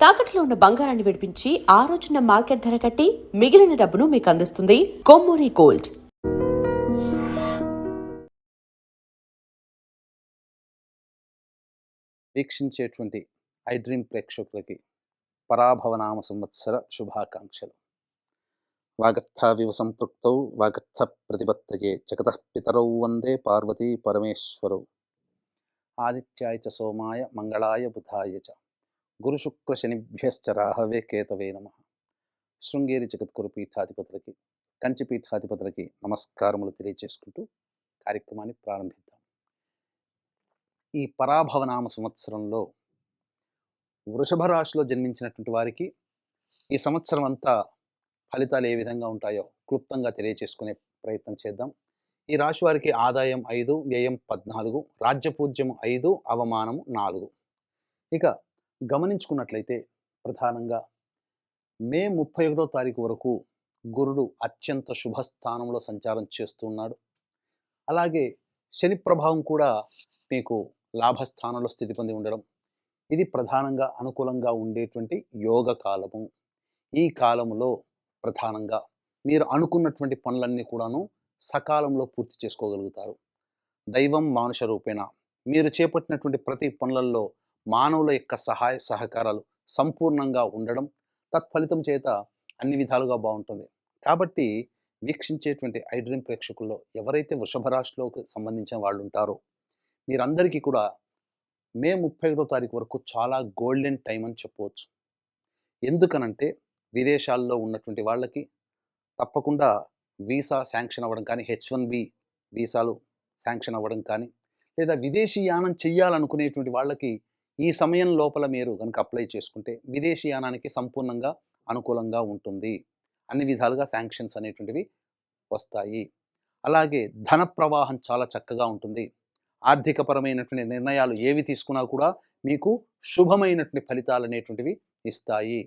తాకట్లో ఉన్న బంగారాన్ని విడిపించి ఆ రోజున మార్కెట్ ధర కట్టి మిగిలిన డబ్బును మీకు అందిస్తుంది కొమ్మూరి గోల్డ్. వీక్షించేటువంటి ఐ డ్రీమ్ ప్రేక్షకులకి పరాభవనామ సంవత్సర శుభాకాంక్షలు. వాగర్థావివ సంపృక్తౌ వాగర్థ ప్రతిపత్తయే జగతః పితరౌ వందే పార్వతీ పరమేశ్వరౌ. ఆదిత్యాయ చ సోమాయ మంగళాయ బుధాయ చ గురుశుక్ర శనిభ్యశ్చ రాహవే కేతవే నమః. శృంగేరి జగద్గురు పీఠాధిపతులకి, కంచి పీఠాధిపతులకి నమస్కారములు తెలియజేసుకుంటూ కార్యక్రమాన్ని ప్రారంభిద్దాం. ఈ పరాభవనామ సంవత్సరంలో వృషభ రాశిలో జన్మించినటువంటి వారికి ఈ సంవత్సరం అంతా ఫలితాలు ఏ విధంగా ఉంటాయో క్లుప్తంగా తెలియచేసుకునే ప్రయత్నం చేద్దాం. ఈ రాశి వారికి ఆదాయం 5, వ్యయం 14, రాజ్యపూజ్యం 5, అవమానం 4. ఇక గమనించుకున్నట్లయితే ప్రధానంగా మే 31వ తారీఖు వరకు గురుడు అత్యంత శుభస్థానంలో సంచారం చేస్తున్నాడు. అలాగే శని ప్రభావం కూడా మీకు లాభస్థానంలో స్థితి పొంది ఉండడం, ఇది ప్రధానంగా అనుకూలంగా ఉండేటువంటి యోగ కాలము. ఈ కాలంలో ప్రధానంగా మీరు అనుకున్నటువంటి పనులన్నీ కూడాను సకాలంలో పూర్తి చేసుకోగలుగుతారు. దైవం మానుష రూపేణ మీరు చేపట్టినటువంటి ప్రతి పనులలో మానవుల యొక్క సహాయ సహకారాలు సంపూర్ణంగా ఉండడం, తత్ఫలితం చేత అన్ని విధాలుగా బాగుంటుంది. కాబట్టి వీక్షించేటువంటి ఐ డ్రీమ్ ప్రేక్షకుల్లో ఎవరైతే వృషభ రాశిలోకి సంబంధించిన వాళ్ళు ఉంటారో మీరందరికీ కూడా మే 31వ తారీఖు వరకు చాలా గోల్డెన్ టైం అని చెప్పవచ్చు. ఎందుకనంటే విదేశాల్లో ఉన్నటువంటి వాళ్ళకి తప్పకుండా వీసా శాంక్షన్ అవ్వడం కానీ, H1B వీసాలు శాంక్షన్ అవ్వడం కానీ, లేదా విదేశీయానం చెయ్యాలనుకునేటువంటి వాళ్ళకి ఈ సమయం లోపల మీరు కనుక అప్లై చేసుకుంటే విదేశీయానానికి సంపూర్ణంగా అనుకూలంగా ఉంటుంది. అన్ని విధాలుగా శాంక్షన్స్ అనేటువంటివి వస్తాయి. అలాగే ధన ప్రవాహం చాలా చక్కగా ఉంటుంది. ఆర్థికపరమైనటువంటి నిర్ణయాలు ఏవి తీసుకున్నా కూడా మీకు శుభమైనటువంటి ఫలితాలు అనేటువంటివి ఇస్తాయి.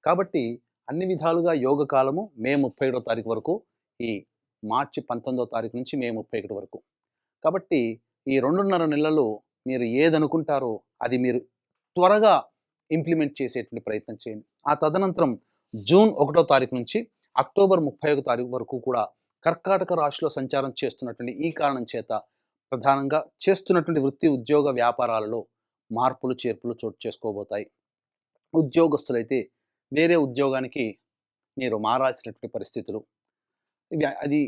కాబట్టి అన్ని విధాలుగా యోగ కాలము మే 31వ తారీఖు వరకు, ఈ మార్చి 19వ తారీఖు నుంచి మే 31 వరకు. కాబట్టి ఈ 2.5 నెలలు మీరు ఏదనుకుంటారో అది మీరు త్వరగా ఇంప్లిమెంట్ చేసేటువంటి ప్రయత్నం చేయండి. ఆ తదనంతరం జూన్ 1వ తారీఖు నుంచి అక్టోబర్ 31వ తారీఖు వరకు కూడా కర్కాటక రాశిలో సంచారం చేస్తున్నటువంటి ఈ కారణం చేత ప్రధానంగా చేస్తున్నటువంటి వృత్తి ఉద్యోగ వ్యాపారాలలో మార్పులు చేర్పులు చోటు చేసుకోబోతాయి. ఉద్యోగస్తులైతే వేరే ఉద్యోగానికి మీరు మారాల్సినటువంటి పరిస్థితులు అది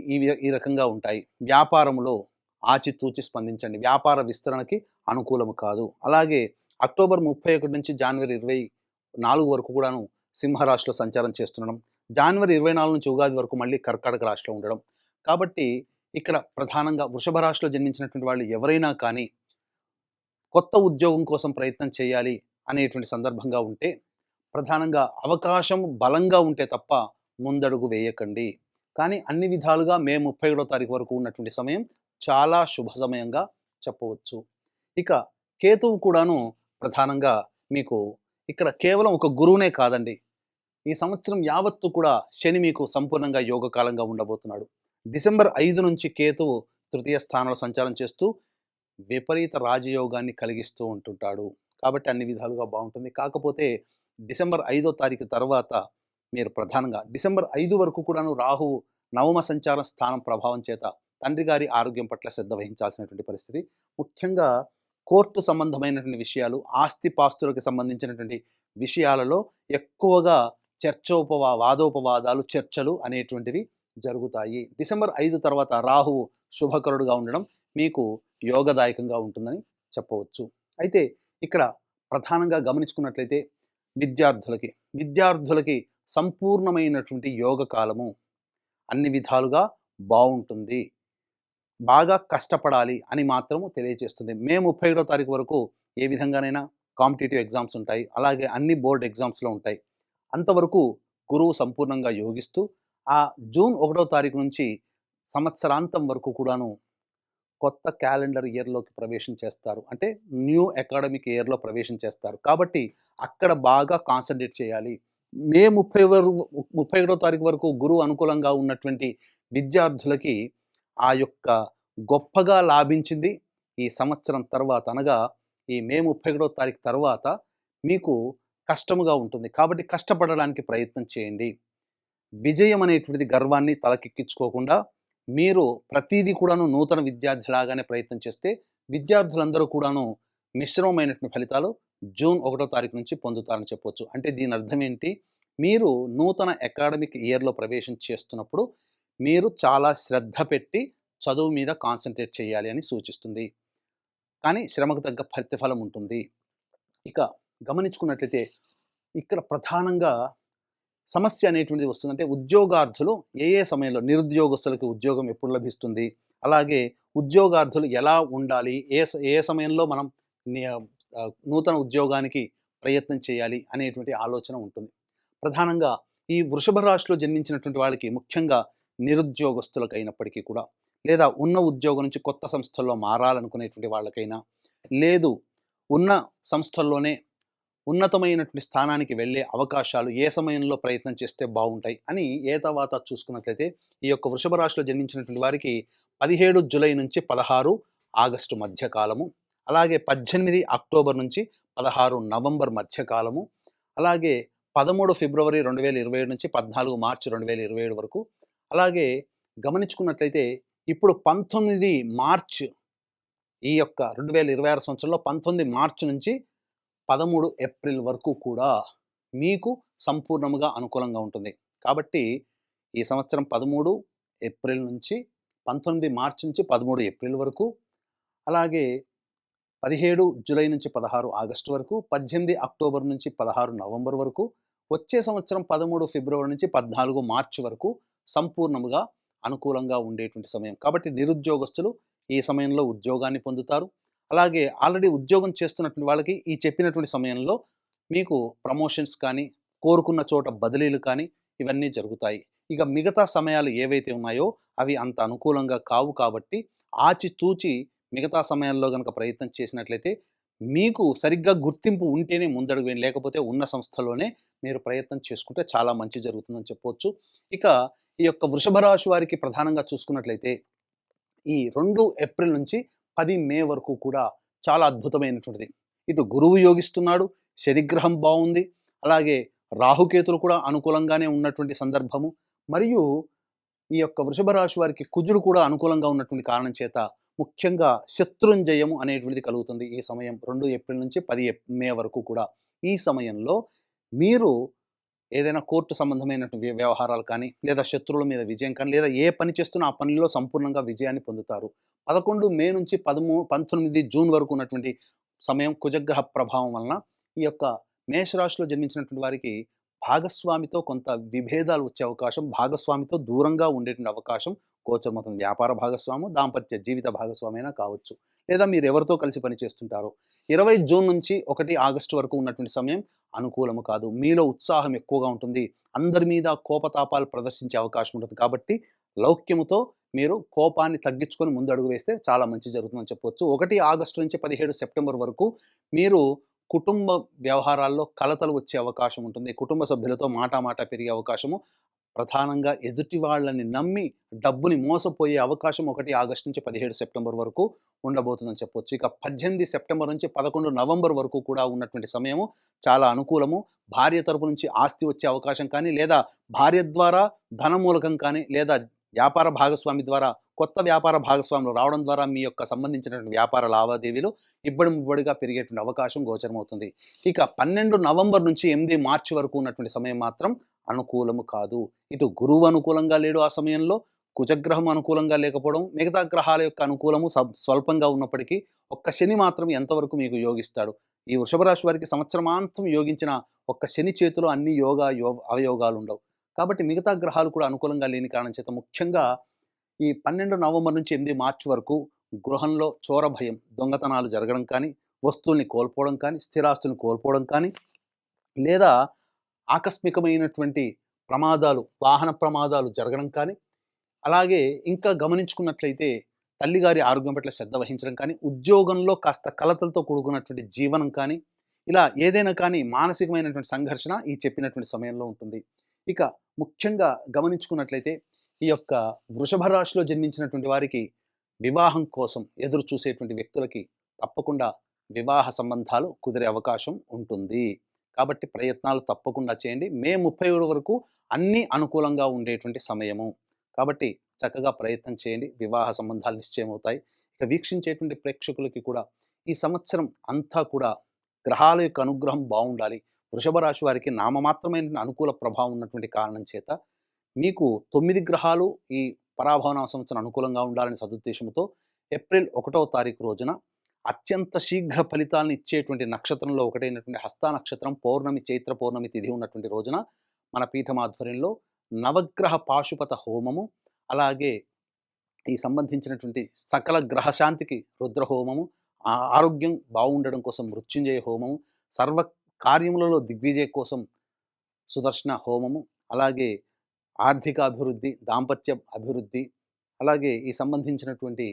ఈ రకంగా ఉంటాయి. వ్యాపారంలో ఆచితూచి స్పందించండి. వ్యాపార విస్తరణకి అనుకూలము కాదు. అలాగే అక్టోబర్ 31 నుంచి జనవరి 24 వరకు కూడాను సింహరాశిలో సంచారం చేస్తుండడం, జనవరి 24 నుంచి ఉగాది వరకు మళ్ళీ కర్కాటక రాశిలో ఉండడం. కాబట్టి ఇక్కడ ప్రధానంగా వృషభ రాశిలో జన్మించినటువంటి వాళ్ళు ఎవరైనా కానీ కొత్త ఉద్యోగం కోసం ప్రయత్నం చేయాలి అనేటువంటి సందర్భంగా ఉంటే ప్రధానంగా అవకాశం బలంగా ఉంటే తప్ప ముందడుగు వేయకండి. కానీ అన్ని విధాలుగా మే 31వ తారీఖు వరకు ఉన్నటువంటి సమయం చాలా శుభ సమయంగా చెప్పవచ్చు. ఇక కేతువు కూడాను ప్రధానంగా మీకు ఇక్కడ కేవలం ఒక గురువునే కాదండి, ఈ సంవత్సరం యావత్తు కూడా శని మీకు సంపూర్ణంగా యోగకాలంగా ఉండబోతున్నాడు. డిసెంబర్ 5 నుంచి కేతువు తృతీయ స్థానంలో సంచారం చేస్తూ విపరీత రాజయోగాన్ని కలిగిస్తూ ఉంటుంటాడు. కాబట్టి అన్ని విధాలుగా బాగుంటుంది. కాకపోతే డిసెంబర్ 5వ తారీఖు తర్వాత మీరు ప్రధానంగా డిసెంబర్ 5 వరకు కూడాను రాహువు నవమ సంచారం స్థానం ప్రభావం చేత తండ్రి గారి ఆరోగ్యం పట్ల శ్రద్ధ వహించాల్సినటువంటి పరిస్థితి. ముఖ్యంగా కోర్టు సంబంధమైనటువంటి విషయాలు, ఆస్తిపాస్తులకు సంబంధించినటువంటి విషయాలలో ఎక్కువగా వాదోపవాదాలు, చర్చలు అనేటువంటివి జరుగుతాయి. డిసెంబర్ 5 తర్వాత రాహువు శుభకరుడుగా ఉండడం మీకు యోగదాయకంగా ఉంటుందని చెప్పవచ్చు. అయితే ఇక్కడ ప్రధానంగా గమనించుకున్నట్లయితే విద్యార్థులకి సంపూర్ణమైనటువంటి యోగ కాలము. అన్ని విధాలుగా బాగుంటుంది. బాగా కష్టపడాలి అని మాత్రము తెలియజేస్తుంది. మే 31వ తారీఖు వరకు ఏ విధంగానైనా కాంపిటేటివ్ ఎగ్జామ్స్ ఉంటాయి. అలాగే అన్ని బోర్డ్ ఎగ్జామ్స్లో ఉంటాయి. అంతవరకు గురువు సంపూర్ణంగా యోగిస్తూ ఆ జూన్ 1వ తారీఖు నుంచి సంవత్సరాంతం వరకు కూడాను కొత్త క్యాలెండర్ ఇయర్లోకి ప్రవేశం చేస్తారు. అంటే న్యూ అకాడమిక్ ఇయర్లో ప్రవేశం చేస్తారు. కాబట్టి అక్కడ బాగా కాన్సన్ట్రేట్ చేయాలి. మే 31వ తారీఖు వరకు గురువు అనుకూలంగా ఉన్నటువంటి విద్యార్థులకి ఆ యొక్క గొప్పగా లాభించింది ఈ సంవత్సరం తర్వాత, అనగా ఈ మే 31వ తారీఖు తర్వాత మీకు కష్టముగా ఉంటుంది. కాబట్టి కష్టపడడానికి ప్రయత్నం చేయండి. విజయం అనేటువంటిది గర్వాన్ని తలకెక్కించుకోకుండా మీరు ప్రతీదీ కూడాను నూతన విద్యార్థిలాగానే ప్రయత్నం చేస్తే విద్యార్థులందరూ కూడాను మిశ్రమమైనటువంటి ఫలితాలు జూన్ 1వ తారీఖు నుంచి పొందుతారని చెప్పొచ్చు. అంటే దీని అర్థం ఏంటి? మీరు నూతన అకాడమిక్ ఇయర్‌లో ప్రవేశం చేస్తున్నప్పుడు మీరు చాలా శ్రద్ధ పెట్టి చదువు మీద కాన్సంట్రేట్ చేయాలి అని సూచిస్తుంది. కానీ శ్రమకు తగ్గ ప్రతిఫలం ఉంటుంది. ఇక గమనించుకున్నట్లయితే ఇక్కడ ప్రధానంగా సమస్య అనేటువంటిది వస్తుందంటే ఉద్యోగార్థులు ఏ సమయంలో నిరుద్యోగస్తులకి ఉద్యోగం ఎప్పుడు లభిస్తుంది? అలాగే ఉద్యోగార్థులు ఎలా ఉండాలి? ఏ సమయంలో మనం నూతన ఉద్యోగానికి ప్రయత్నం చేయాలి అనేటువంటి ఆలోచన ఉంటుంది. ప్రధానంగా ఈ వృషభ రాశిలో జన్మించినటువంటి వాళ్ళకి ముఖ్యంగా నిరుద్యోగస్తులకైనప్పటికీ కూడా, లేదా ఉన్న ఉద్యోగం నుంచి కొత్త సంస్థల్లో మారాలనుకునేటువంటి వాళ్ళకైనా, లేదు ఉన్న సంస్థల్లోనే ఉన్నతమైనటువంటి స్థానానికి వెళ్ళే అవకాశాలు ఏ సమయంలో ప్రయత్నం చేస్తే బావుంటాయి అని ఏతావాతా చూసుకున్నట్లయితే ఈ యొక్క వృషభ రాశిలో జన్మించినటువంటి వారికి 17 జూలై నుంచి 16 ఆగస్టు మధ్య కాలము, అలాగే 18 అక్టోబర్ నుంచి 16 నవంబర్ మధ్య కాలము, అలాగే 13 ఫిబ్రవరి 2027 నుంచి 14 మార్చి 2027 వరకు, అలాగే గమనించుకున్నట్లయితే ఇప్పుడు 19 మార్చ్ ఈ యొక్క 2026 సంవత్సరంలో 19 మార్చి నుంచి 13 ఏప్రిల్ వరకు కూడా మీకు సంపూర్ణముగా అనుకూలంగా ఉంటుంది. కాబట్టి ఈ సంవత్సరం 13 ఏప్రిల్ నుంచి 19 మార్చి నుంచి 13 ఏప్రిల్ వరకు, అలాగే 17 జూలై నుంచి 16 ఆగస్టు వరకు, 18 అక్టోబర్ నుంచి 16 నవంబర్ వరకు, వచ్చే సంవత్సరం 13 ఫిబ్రవరి నుంచి 14 మార్చి వరకు సంపూర్ణముగా అనుకూలంగా ఉండేటువంటి సమయం. కాబట్టి నిరుద్యోగస్తులు ఈ సమయంలో ఉద్యోగాన్ని పొందుతారు. అలాగే ఆల్రెడీ ఉద్యోగం చేస్తున్నటువంటి వాళ్ళకి ఈ చెప్పినటువంటి సమయంలో మీకు ప్రమోషన్స్ కానీ, కోరుకున్న చోట బదిలీలు కానీ ఇవన్నీ జరుగుతాయి. ఇక మిగతా సమయాలు ఏవైతే ఉన్నాయో అవి అంత అనుకూలంగా కావు కాబట్టి ఆచితూచి మిగతా సమయాల్లో గనక ప్రయత్నం చేసినట్లయితే మీకు సరిగ్గా గుర్తింపు ఉంటేనే ముందడుగు వేయండి. లేకపోతే ఉన్న సంస్థలోనే మీరు ప్రయత్నం చేసుకుంటే చాలా మంచి జరుగుతుందని చెప్పొచ్చు. ఇక ఈ యొక్క వృషభ రాశి వారికి ప్రధానంగా చూసుకున్నట్లయితే ఈ 2 ఏప్రిల్ నుంచి 10 మే వరకు కూడా చాలా అద్భుతమైనటువంటిది. ఇటు గురువు యోగిస్తున్నాడు, శనిగ్రహం బావుంది, అలాగే రాహుకేతులు కూడా అనుకూలంగానే ఉన్నటువంటి సందర్భము. మరియు ఈ యొక్క వృషభ రాశి వారికి కుజుడు కూడా అనుకూలంగా ఉన్నటువంటి కారణం చేత ముఖ్యంగా శత్రుంజయము అనేటువంటిది కలుగుతుంది ఈ సమయం 2 ఏప్రిల్ నుంచి 10 మే వరకు కూడా. ఈ సమయంలో మీరు ఏదైనా కోర్టు సంబంధమైనటువంటి వ్యవహారాలు కానీ, లేదా శత్రువుల మీద విజయం కానీ, లేదా ఏ పని చేస్తున్నా ఆ పనిలో సంపూర్ణంగా విజయాన్ని పొందుతారు. 11 మే నుంచి 19 జూన్ వరకు ఉన్నటువంటి సమయం కుజగ్రహ ప్రభావం వలన ఈ యొక్క మేషరాశిలో జన్మించినటువంటి వారికి భాగస్వామితో కొంత విభేదాలు వచ్చే అవకాశం, భాగస్వామితో దూరంగా ఉండేటువంటి అవకాశం గోచరమవుతుంది. వ్యాపార భాగస్వాము, దాంపత్య జీవిత భాగస్వామి అయినా కావచ్చు. లేదా మీరు ఎవరితో కలిసి పని చేస్తుంటారో. 20 జూన్ నుంచి 1 ఆగస్టు వరకు ఉన్నటువంటి సమయం అనుకూలము కాదు. మీలో ఉత్సాహం ఎక్కువగా ఉంటుంది. అందరి మీద కోపతాపాలు ప్రదర్శించే అవకాశం ఉంటుంది. కాబట్టి లౌక్యముతో మీరు కోపాన్ని తగ్గించుకొని ముందడుగు వేస్తే చాలా మంచి జరుగుతుందని చెప్పొచ్చు. 1 ఆగస్టు నుంచి 17 సెప్టెంబర్ వరకు మీరు కుటుంబ వ్యవహారాల్లో కలతలు వచ్చే అవకాశం ఉంటుంది. కుటుంబ సభ్యులతో మాటామాట పెరిగే అవకాశము, ప్రధానంగా ఎదుటి వాళ్ళని నమ్మి డబ్బుని మోసపోయే అవకాశం 1 ఆగస్టు నుంచి 17 సెప్టెంబర్ వరకు ఉండబోతుందని చెప్పొచ్చు. ఇక 18 సెప్టెంబర్ నుంచి 11 నవంబర్ వరకు కూడా ఉన్నటువంటి సమయము చాలా అనుకూలము. భార్య తరపు నుంచి ఆస్తి వచ్చే అవకాశం కానీ, లేదా భార్య ద్వారా ధనమూలకం కానీ, లేదా వ్యాపార భాగస్వామి ద్వారా కొత్త వ్యాపార భాగస్వాములు రావడం ద్వారా మీ యొక్క సంబంధించినటువంటి వ్యాపార లావాదేవీలు ఇబ్బడి ముబ్బడిగా పెరిగేటువంటి అవకాశం గోచరమవుతుంది. ఇక 12 నవంబర్ నుంచి 8 మార్చి వరకు ఉన్నటువంటి సమయం మాత్రం అనుకూలము కాదు. ఇటు గురువు అనుకూలంగా లేడు ఆ సమయంలో, కుజగ్రహం అనుకూలంగా లేకపోవడం, మిగతా గ్రహాల యొక్క అనుకూలము స్వల్పంగా ఉన్నప్పటికీ ఒక్క శని మాత్రం ఎంతవరకు మీకు యోగిస్తాడు. ఈ వృషభ రాశి వారికి సంవత్సరమాంతం యోగించిన ఒక్క శని చేతిలో అన్ని అవయోగాలు ఉండవు. కాబట్టి మిగతా గ్రహాలు కూడా అనుకూలంగా లేని కారణం చేత ముఖ్యంగా ఈ 12 నవంబర్ నుంచి 8 మార్చి వరకు గృహంలో చోర భయం, దొంగతనాలు జరగడం కానీ, వస్తువుల్ని కోల్పోవడం కానీ, స్థిరాస్తుల్ని కోల్పోవడం కానీ, లేదా ఆకస్మికమైనటువంటి ప్రమాదాలు, వాహన ప్రమాదాలు జరగడం కానీ, అలాగే ఇంకా గమనించుకున్నట్లయితే తల్లిగారి ఆరోగ్యం పట్ల శ్రద్ధ వహించడం కానీ, ఉద్యోగంలో కాస్త కలతలతో కూడుకున్నటువంటి జీవనం కానీ, ఇలా ఏదైనా కానీ మానసికమైనటువంటి సంఘర్షణ ఈ చెప్పినటువంటి సమయంలో ఉంటుంది. ఇక ముఖ్యంగా గమనించుకున్నట్లయితే ఈ యొక్క వృషభ రాశిలో జన్మించినటువంటి వారికి వివాహం కోసం ఎదురు చూసేటువంటి వ్యక్తులకి తప్పకుండా వివాహ సంబంధాలు కుదిరే అవకాశం ఉంటుంది. కాబట్టి ప్రయత్నాలు తప్పకుండా చేయండి. మే 31 వరకు అన్నీ అనుకూలంగా ఉండేటువంటి సమయము. కాబట్టి చక్కగా ప్రయత్నం చేయండి. వివాహ సంబంధాలు నిశ్చయమవుతాయి. ఇక వీక్షించేటువంటి ప్రేక్షకులకి కూడా ఈ సంవత్సరం అంతా కూడా గ్రహాల యొక్క అనుగ్రహం బావుండాలి. వృషభ రాశి వారికి నామమాత్రమైన అనుకూల ప్రభావం ఉన్నటువంటి కారణం చేత మీకు 9 గ్రహాలు ఈ పరాభవనామ సంవత్సరం అనుకూలంగా ఉండాలని సదుద్దేశంతో ఏప్రిల్ 1వ తారీఖు రోజున అత్యంత శీఘ్ర ఫలితాలను ఇచ్చేటువంటి నక్షత్రంలో ఒకటైనటువంటి హస్త నక్షత్రం పౌర్ణమి, చైత్ర పౌర్ణమి తిథి ఉన్నటువంటి రోజున మన పీఠం ఆధ్వర్యంలో నవగ్రహ పాశుపత హోమము, అలాగే ఈ సంబంధించినటువంటి సకల గ్రహశాంతికి రుద్ర హోమము, ఆరోగ్యం బాగుండడం కోసం మృత్యుంజయ హోమము, సర్వ కార్యములలో దిగ్విజయ కోసం సుదర్శన హోమము, అలాగే ఆర్థిక అభివృద్ధి, దాంపత్య అభివృద్ధి, అలాగే ఈ సంబంధించినటువంటి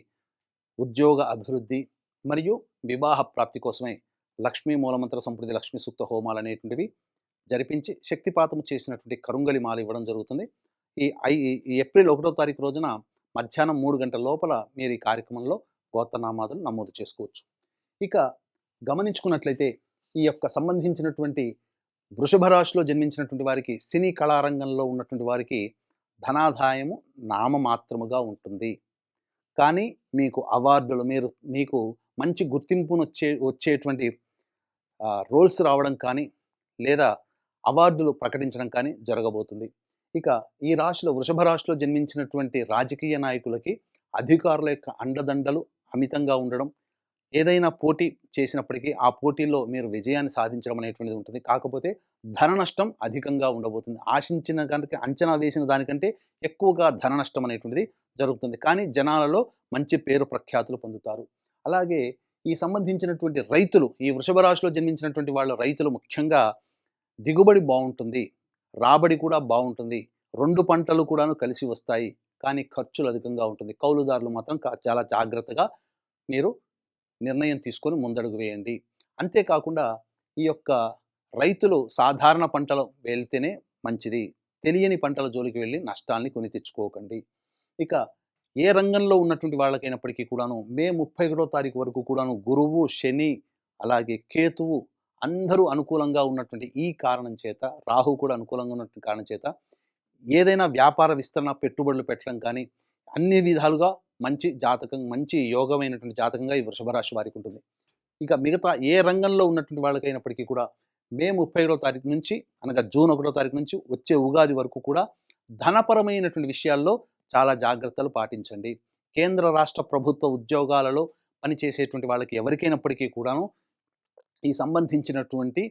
ఉద్యోగ అభివృద్ధి మరియు వివాహ ప్రాప్తి కోసమై లక్ష్మీ మూలమంత్ర సంప్రది లక్ష్మీ సూక్త హోమాలు అనేటువంటివి జరిపించి శక్తిపాతము చేసినటువంటి కరుంగలి మాల ఇవ్వడం జరుగుతుంది. ఈ ఏప్రిల్ 1వ తారీఖు రోజున మధ్యాహ్నం 3 గంటల లోపల మీరు ఈ కార్యక్రమంలో గోత్రనామాదులు నమోదు చేసుకోవచ్చు. ఇక గమనించుకున్నట్లయితే ఈ యొక్క సంబంధించినటువంటి వృషభ రాశిలో జన్మించినటువంటి వారికి సినీ కళారంగంలో ఉన్నటువంటి వారికి ధనాదాయము నామమాత్రముగా ఉంటుంది. కానీ మీకు అవార్డులు మీకు మంచి గుర్తింపును వచ్చేటువంటి రోల్స్ రావడం కానీ లేదా అవార్డులు ప్రకటించడం కానీ జరగబోతుంది. ఇక ఈ రాశిలో వృషభ రాశిలో జన్మించినటువంటి రాజకీయ నాయకులకి అధికారుల యొక్క అండదండలు అమితంగా ఉండడం, ఏదైనా పోటీ చేసినప్పటికీ ఆ పోటీల్లో మీరు విజయాన్ని సాధించడం అనేటువంటిది ఉంటుంది. కాకపోతే ధన నష్టం అధికంగా ఉండబోతుంది. ఆశించిన కనుక అంచనా వేసిన దానికంటే ఎక్కువగా ధన నష్టం అనేటువంటిది జరుగుతుంది. కానీ జనాలలో మంచి పేరు ప్రఖ్యాతులు పొందుతారు. అలాగే ఈ సంబంధించినటువంటి రైతులు, ఈ వృషభ రాశిలో జన్మించినటువంటి వాళ్ళ రైతులు ముఖ్యంగా దిగుబడి బాగుంటుంది, రాబడి కూడా బాగుంటుంది, 2 పంటలు కూడాను కలిసి వస్తాయి. కానీ ఖర్చులు అధికంగా ఉంటుంది. కౌలుదారులు మాత్రం చాలా జాగ్రత్తగా మీరు నిర్ణయం తీసుకొని ముందడుగు వేయండి. అంతేకాకుండా ఈ యొక్క రైతులు సాధారణ పంటలు వెళ్తేనే మంచిది. తెలియని పంటల జోలికి వెళ్ళి నష్టాల్ని కొని తెచ్చుకోకండి. ఇక ఏ రంగంలో ఉన్నటువంటి వాళ్ళకైనప్పటికీ కూడాను మే 31వ తారీఖు వరకు కూడాను గురువు, శని, అలాగే కేతువు అందరూ అనుకూలంగా ఉన్నటువంటి ఈ కారణం చేత, రాహు కూడా అనుకూలంగా ఉన్నటువంటి కారణం చేత ఏదైనా వ్యాపార విస్తరణ, పెట్టుబడులు పెట్టడం కానీ అన్ని విధాలుగా మంచి జాతకం, మంచి యోగమైనటువంటి జాతకంగా ఈ వృషభ రాశి వారికి ఉంటుంది. ఇక మిగతా ఏ రంగంలో ఉన్నటువంటి వాళ్ళకైనప్పటికీ కూడా మే 31వ తారీఖు నుంచి అనగా జూన్ 1వ తారీఖు నుంచి వచ్చే ఉగాది వరకు కూడా ధనపరమైనటువంటి విషయాల్లో చాలా జాగ్రత్తలు పాటించండి. కేంద్ర రాష్ట్ర ప్రభుత్వ ఉద్యోగాలలో పనిచేసేటువంటి వాళ్ళకి ఎవరికైనప్పటికీ కూడాను ఈ సంబంధించినటువంటి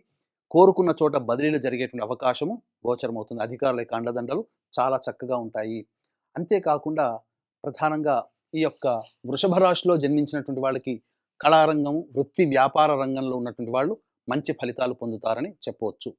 కోరుకున్న చోట బదిలీలు జరిగేటువంటి అవకాశము గోచరమవుతుంది. అధికారుల యొక్క అండదండలు చాలా చక్కగా ఉంటాయి. అంతేకాకుండా ప్రధానంగా ఈ యొక్క వృషభ రాశిలో జన్మించినటువంటి వాళ్ళకి కళారంగం, వృత్తి వ్యాపార రంగంలో ఉన్నటువంటి వాళ్ళు మంచి ఫలితాలు పొందుతారని చెప్పవచ్చు.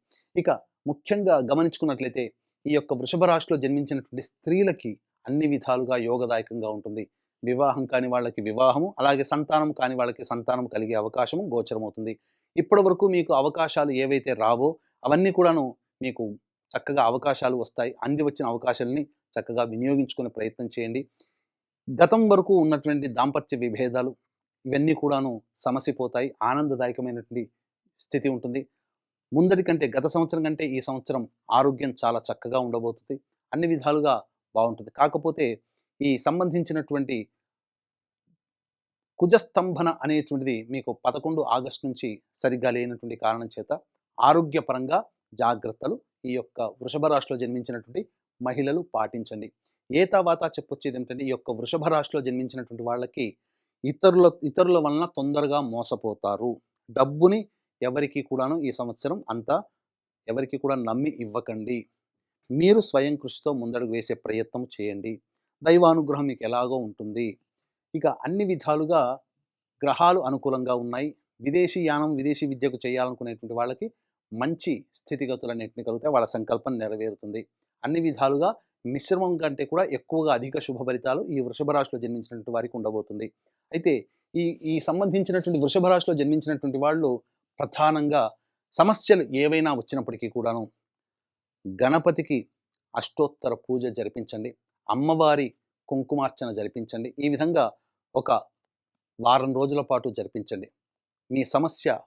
ఇక ముఖ్యంగా గమనించుకున్నట్లయితే ఈ యొక్క వృషభ రాశిలో జన్మించినటువంటి స్త్రీలకి అన్ని విధాలుగా యోగదాయకంగా ఉంటుంది. వివాహం కాని వాళ్ళకి వివాహము, అలాగే సంతానం కాని వాళ్ళకి సంతానం కలిగే అవకాశము గోచరమవుతుంది. ఇప్పటి వరకు మీకు అవకాశాలు ఏవైతే రావో అవన్నీ కూడాను మీకు చక్కగా అవకాశాలు వస్తాయి. అంది వచ్చిన అవకాశాలని చక్కగా వినియోగించుకునే ప్రయత్నం చేయండి. గతం వరకు ఉన్నటువంటి దాంపత్య విభేదాలు ఇవన్నీ కూడాను సమసిపోతాయి. ఆనందదాయకమైనటువంటి స్థితి ఉంటుంది. ముందటి కంటే గత సంవత్సరం కంటే ఈ సంవత్సరం ఆరోగ్యం చాలా చక్కగా ఉండబోతుంది. అన్ని విధాలుగా బాగుంటుంది. కాకపోతే ఈ సంబంధించినటువంటి కుజస్తంభన అనేటువంటిది మీకు 11 ఆగస్టు నుంచి సరిగ్గా లేనటువంటి కారణం చేత ఆరోగ్యపరంగా జాగ్రత్తలు ఈ యొక్క వృషభ రాశిలో జన్మించినటువంటి మహిళలు పాటించండి. ఏతావాతా చెప్పొచ్చేది ఏమిటంటే ఈ యొక్క వృషభ రాశిలో జన్మించినటువంటి వాళ్ళకి ఇతరుల వలన తొందరగా మోసపోతారు. డబ్బుని ఎవరికి కూడాను ఈ సంవత్సరం అంతా ఎవరికి కూడా నమ్మి ఇవ్వకండి. మీరు స్వయం కృషితో ముందడుగు వేసే ప్రయత్నం చేయండి. దైవానుగ్రహం మీకు ఎలాగో ఉంటుంది. ఇక అన్ని విధాలుగా గ్రహాలు అనుకూలంగా ఉన్నాయి. విదేశీ యానం, విదేశీ విద్యకు చేయాలనుకునేటువంటి వాళ్ళకి మంచి స్థితిగతులు అనేటివి కలుగుతాయి. వాళ్ళ సంకల్పం నెరవేరుతుంది. అన్ని విధాలుగా మిశ్రమం కంటే కూడా ఎక్కువగా అధిక శుభ ఫలితాలు ఈ వృషభ రాశిలో జన్మించినటువంటి వారికి ఉండబోతుంది. అయితే ఈ సంబంధించినటువంటి వృషభ రాశిలో జన్మించినటువంటి వాళ్ళు ప్రధానంగా సమస్యలు ఏవైనా వచ్చినప్పటికీ కూడాను గణపతికి అష్టోత్తర పూజ జరిపించండి. అమ్మవారి కుంకుమార్చన జరిపించండి. ఈ విధంగా ఒక వారం రోజుల పాటు జరిపించండి. మీ సమస్య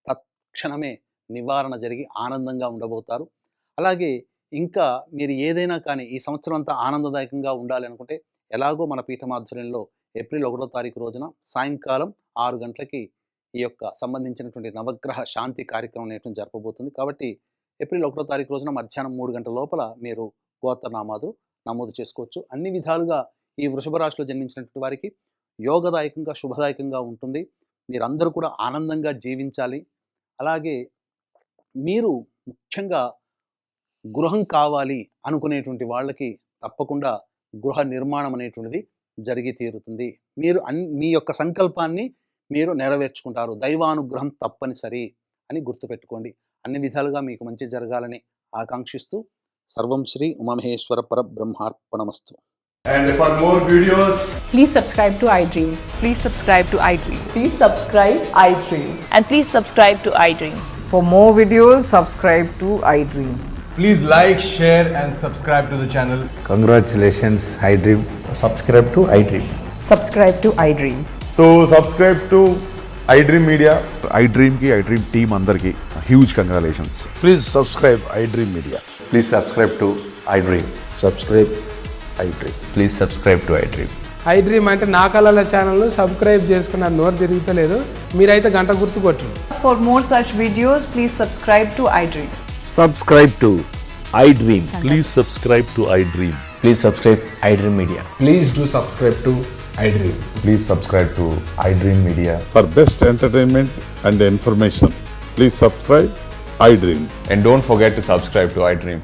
తక్షణమే నివారణ జరిగి ఆనందంగా ఉండబోతారు. అలాగే ఇంకా మీరు ఏదైనా కానీ ఈ సంవత్సరం అంతా ఆనందదాయకంగా ఉండాలి అనుకుంటే ఎలాగో మన పీఠం ఆధ్వర్యంలో ఏప్రిల్ 1వ తారీఖు రోజున సాయంకాలం 6 గంటలకి ఈ యొక్క సంబంధించినటువంటి నవగ్రహ శాంతి కార్యక్రమం అనేటువంటి జరపబోతుంది. కాబట్టి ఏప్రిల్ 1వ తారీఖు రోజున మధ్యాహ్నం 3 గంటల లోపల మీరు గోత్రనామాలు నమోదు చేసుకోవచ్చు. అన్ని విధాలుగా ఈ వృషభ రాశిలో జన్మించినటువంటి వారికి యోగదాయకంగా శుభదాయకంగా ఉంటుంది. మీరందరూ కూడా ఆనందంగా జీవించాలి. అలాగే మీరు ముఖ్యంగా గృహం కావాలి అనుకునేటువంటి వాళ్ళకి తప్పకుండా గృహ నిర్మాణం అనేటువంటిది జరిగి తీరుతుంది. మీరు మీ యొక్క సంకల్పాన్ని మీరు నెరవేర్చుకుంటారు. దైవానుగ్రహం తప్పనిసరి అని గుర్తుపెట్టుకోండి. అన్ని విధాలుగా మీకు మంచి జరగాలని ఆకాంక్షిస్తూ సర్వం Shri Umamaheshwara పరబ్రహ్మార్పణమస్తు. And for more videos, Please subscribe to iDream. Please subscribe to iDream. Please subscribe iDream. And please subscribe to iDream. For more videos, subscribe to iDream. please like, share, and subscribe to the channel. Congratulations, iDream. subscribe to iDream. Subscribe to iDream. So subscribe to iDream Media. iDream ki iDream team అందరికి huge congratulations. Please subscribe iDream Media. Please subscribe to iDream. Subscribe iDream. Please subscribe to iDream. iDream అంటే నా కళల channel subscribe చేసుకున్న నోరు తిరుగుతలేదు, మీరైతే గంట గుర్తు కొట్టండి. For more such videos, please subscribe to iDream. Subscribe to iDream. Please subscribe to iDream. Please subscribe iDream Media. Please do subscribe to iDream. Please subscribe to iDream Media. For best entertainment and information, please subscribe iDream. And don't forget to subscribe to iDream.